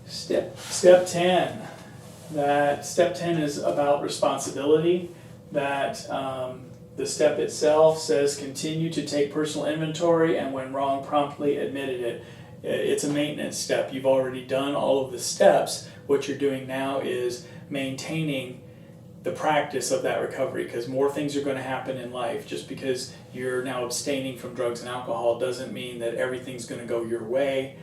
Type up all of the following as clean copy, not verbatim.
Step 10. Step 10 is about responsibility. The step itself says continue to take personal inventory and when wrong, promptly admitted it. It's a maintenance step. You've already done all of the steps. What you're doing now is maintaining the practice of that recovery, because more things are going to happen in life. Just because you're now abstaining from drugs and alcohol doesn't mean that everything's going to go your way.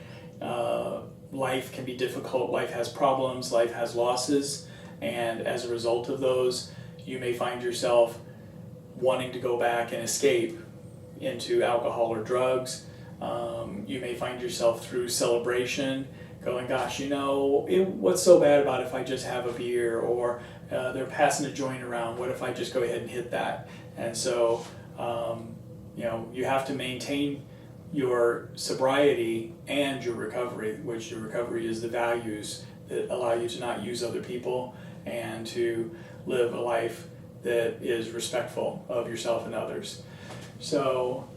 Life can be difficult, life has problems, life has losses, and as a result of those, you may find yourself wanting to go back and escape into alcohol or drugs. You may find yourself through celebration going, gosh, what's so bad about if I just have a beer, or they're passing a joint around, what if I just go ahead and hit that? And so, you have to maintain your sobriety and your recovery, which your recovery is the values that allow you to not use other people and to live a life that is respectful of yourself and others. So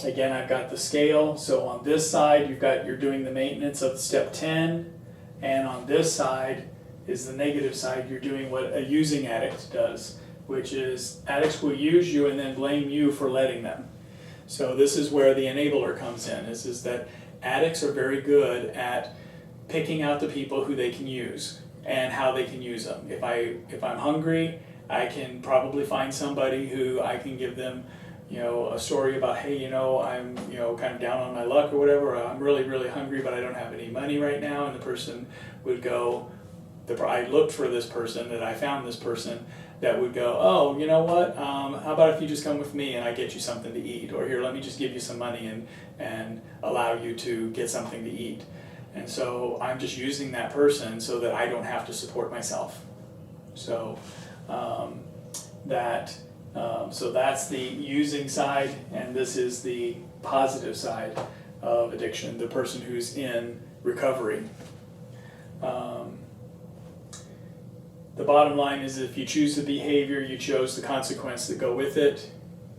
again, I've got the scale. So on this side, you're doing the maintenance of step 10, and on this side is the negative side. You're doing what a using addict does, which is addicts will use you and then blame you for letting them. So this is where the enabler comes in, is that addicts are very good at picking out the people who they can use and how they can use them. If I'm hungry, I can probably find somebody who I can give them, a story about, hey, I'm, kind of down on my luck or whatever. I'm really, really hungry, but I don't have any money right now. And the person would go, I looked for this person, that I found this person that would go, oh, you know what, how about if you just come with me and I get you something to eat? Or here, let me just give you some money and allow you to get something to eat. And so I'm just using that person so that I don't have to support myself. So that's the using side, and this is the positive side of addiction, the person who's in recovery. The bottom line is, if you choose the behavior, you chose the consequence that go with it.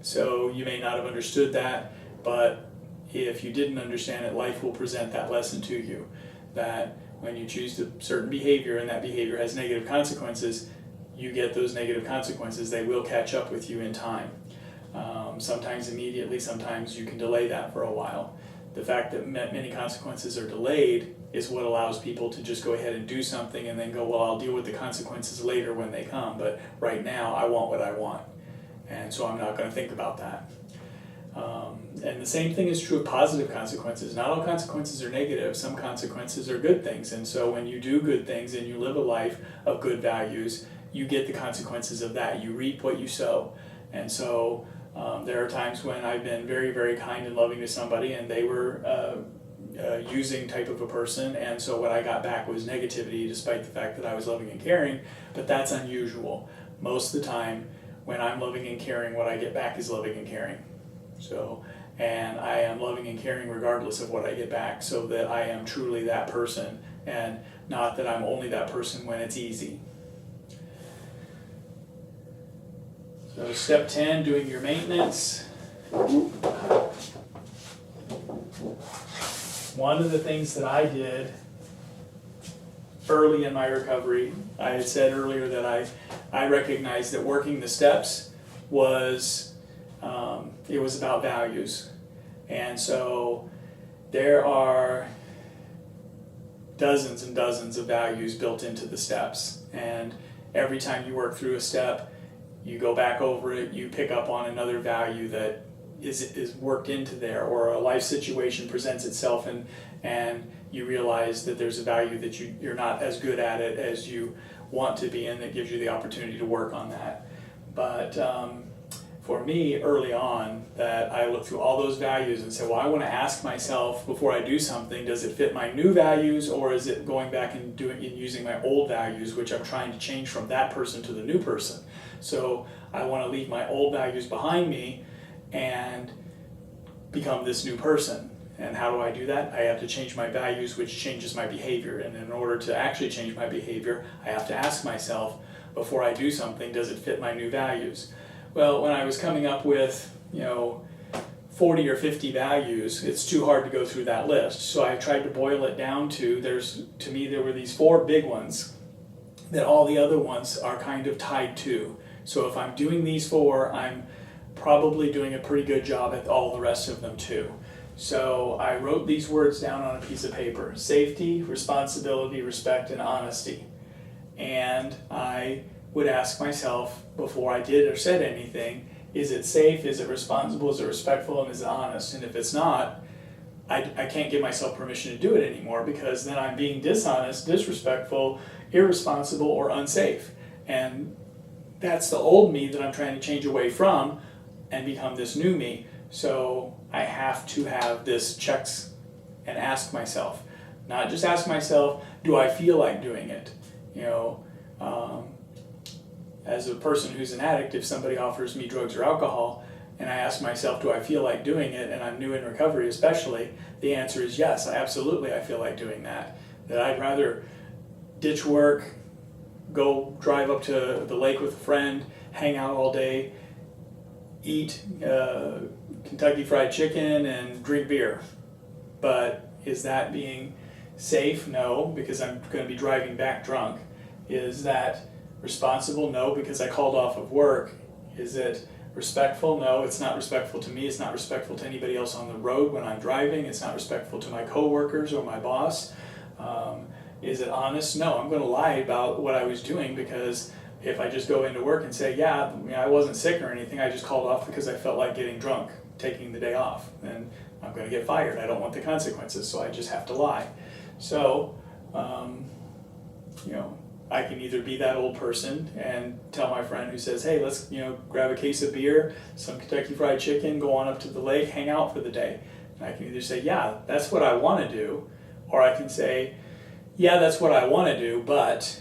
So you may not have understood that, but if you didn't understand it, life will present that lesson to you, that when you choose a certain behavior and that behavior has negative consequences, you get those negative consequences. They will catch up with you in time. Sometimes immediately, sometimes you can delay that for a while. The fact that many consequences are delayed is what allows people to just go ahead and do something and then go, well, I'll deal with the consequences later when they come, but right now I want what I want, and so I'm not going to think about that. And the same thing is true of positive consequences. Not all consequences are negative. Some consequences are good things, and so when you do good things and you live a life of good values, you get the consequences of that. You reap what you sow. And so there are times when I've been very, very kind and loving to somebody, and they were using type of a person, and so what I got back was negativity, despite the fact that I was loving and caring. But that's unusual. Most of the time, when I'm loving and caring, what I get back is loving and caring. So, and I am loving and caring regardless of what I get back, so that I am truly that person, and not that I'm only that person when it's easy. So step 10, doing your maintenance. One of the things that I did early in my recovery, I had said earlier that I recognized that working the steps was, it was about values. And so there are dozens and dozens of values built into the steps. And every time you work through a step, you go back over it, you pick up on another value that is worked into there, or a life situation presents itself and you realize that there's a value that you're not as good at it as you want to be, and that gives you the opportunity to work on that. But for me, early on, that I looked through all those values and said, well, I want to ask myself before I do something, does it fit my new values, or is it going back and using my old values, which I'm trying to change from that person to the new person? So I want to leave my old values behind me and become this new person. And how do I do that? I have to change my values, which changes my behavior. And in order to actually change my behavior, I have to ask myself, before I do something, does it fit my new values? Well, when I was coming up with, 40 or 50 values, it's too hard to go through that list. So I tried to boil it down to, to me, there were these 4 big ones that all the other ones are kind of tied to. So if I'm doing these 4, I'm probably doing a pretty good job at all the rest of them too. So I wrote these words down on a piece of paper: safety, responsibility, respect, and honesty. And I would ask myself before I did or said anything, is it safe, is it responsible, is it respectful, and is it honest? And if it's not, I can't give myself permission to do it anymore, because then I'm being dishonest, disrespectful, irresponsible, or unsafe. And that's the old me that I'm trying to change away from and become this new me. So I have to have this checks and ask myself, not just ask myself, do I feel like doing it? As a person who's an addict, if somebody offers me drugs or alcohol and I ask myself, do I feel like doing it, and I'm new in recovery especially, the answer is yes, I feel like doing that. That I'd rather ditch work, go drive up to the lake with a friend, hang out all day, eat Kentucky Fried Chicken and drink beer. But is that being safe? No, because I'm going to be driving back drunk. Is that responsible? No, because I called off of work. Is it respectful? No, it's not respectful to me. It's not respectful to anybody else on the road when I'm driving. It's not respectful to my coworkers or my boss. Is it honest? No, I'm going to lie about what I was doing, because if I just go into work and say, yeah, I wasn't sick or anything, I just called off because I felt like getting drunk, taking the day off, then I'm going to get fired. I don't want the consequences, so I just have to lie. So, I can either be that old person and tell my friend who says, hey, let's grab a case of beer, some Kentucky Fried Chicken, go on up to the lake, hang out for the day. And I can either say, yeah, that's what I want to do, or I can say, yeah, that's what I want to do, but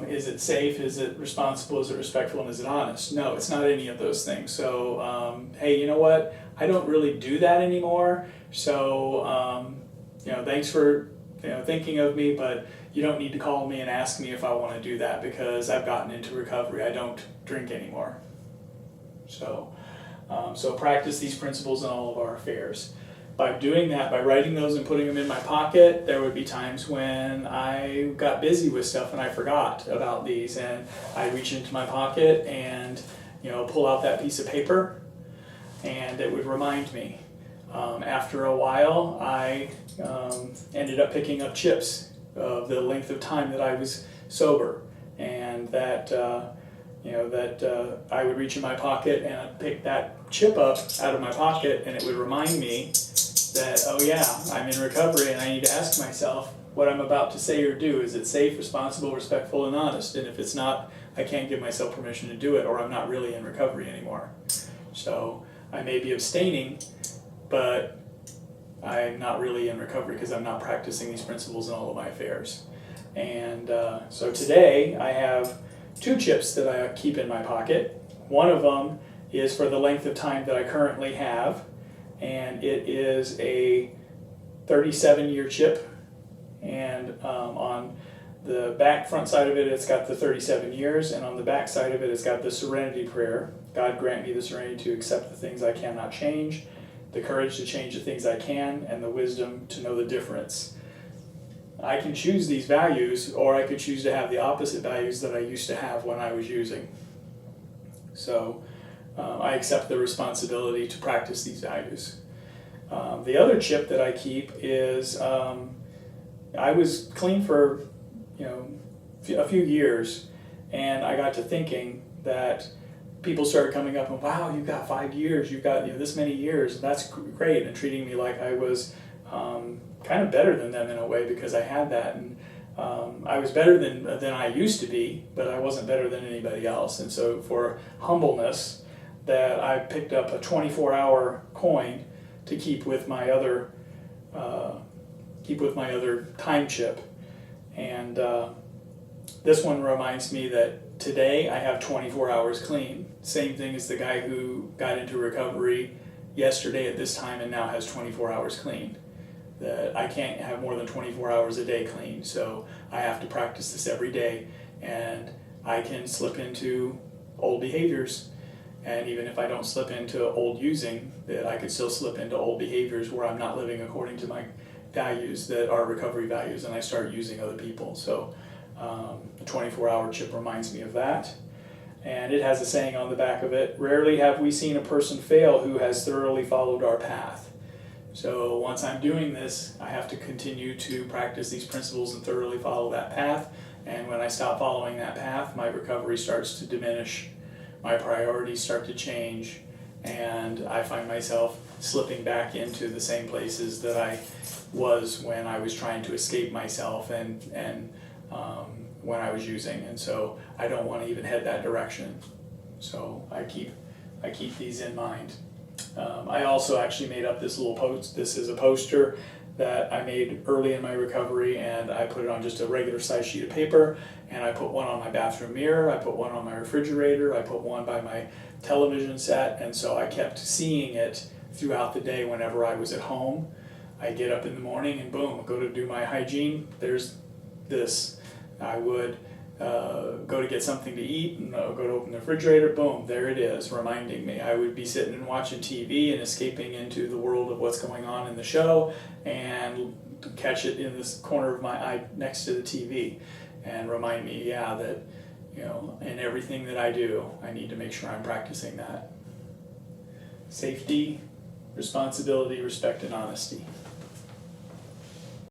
is it safe, is it responsible, is it respectful, and is it honest? No, it's not any of those things. So, hey, you know what? I don't really do that anymore, so thanks for thinking of me, but you don't need to call me and ask me if I want to do that, because I've gotten into recovery. I don't drink anymore. So practice these principles in all of our affairs. By doing that, by writing those and putting them in my pocket, there would be times when I got busy with stuff and I forgot about these, and I reach into my pocket and pull out that piece of paper, and it would remind me. After a while, I ended up picking up chips of the length of time that I was sober, and that I would reach in my pocket and I'd pick that chip up out of my pocket, and it would remind me that, oh yeah, I'm in recovery and I need to ask myself what I'm about to say or do. Is it safe, responsible, respectful, and honest? And if it's not, I can't give myself permission to do it, or I'm not really in recovery anymore. So I may be abstaining, but I'm not really in recovery because I'm not practicing these principles in all of my affairs. And so today I have 2 chips that I keep in my pocket. One of them is for the length of time that I currently have, and it is a 37-year chip, and on the front side of it, it's got the 37 years, and on the back side of it, it's got the serenity prayer. God grant me the serenity to accept the things I cannot change, the courage to change the things I can, and the wisdom to know the difference. I can choose these values, or I could choose to have the opposite values that I used to have when I was using. So I accept the responsibility to practice these values. The other chip that I keep is, I was clean for a few years, and I got to thinking that people started coming up and, wow, you've got 5 years, you've got this many years, and that's great, and treating me like I was kind of better than them in a way, because I had that, and I was better than I used to be, but I wasn't better than anybody else. And so for humbleness, that I picked up a 24-hour coin to keep with my other time chip, and this one reminds me that today I have 24 hours clean. Same thing as the guy who got into recovery yesterday at this time and now has 24 hours clean. That I can't have more than 24 hours a day clean, so I have to practice this every day, and I can slip into old behaviors, And even if I don't slip into old using, that I could still slip into old behaviors where I'm not living according to my values that are recovery values, and I start using other people. So the 24-hour chip reminds me of that. And it has a saying on the back of it, rarely have we seen a person fail who has thoroughly followed our path. So once I'm doing this, I have to continue to practice these principles and thoroughly follow that path. And when I stop following that path, my recovery starts to diminish, my priorities start to change, and I find myself slipping back into the same places that I was when I was trying to escape myself and when I was using. And so I don't want to even head that direction. So I keep these in mind. I also actually made up this little post. This is a poster that I made early in my recovery, and I put it on just a regular size sheet of paper, and I put one on my bathroom mirror, I put one on my refrigerator, I put one by my television set, and so I kept seeing it throughout the day whenever I was at home. I get up in the morning and boom, go to do my hygiene, there's this. I would go to get something to eat and go to open the refrigerator, boom, there it is, reminding me. I would be sitting and watching TV and escaping into the world of what's going on in the show and catch it in this corner of my eye next to the TV and remind me, yeah, that, you know, in everything that I do, I need to make sure I'm practicing that. Safety, responsibility, respect, and honesty.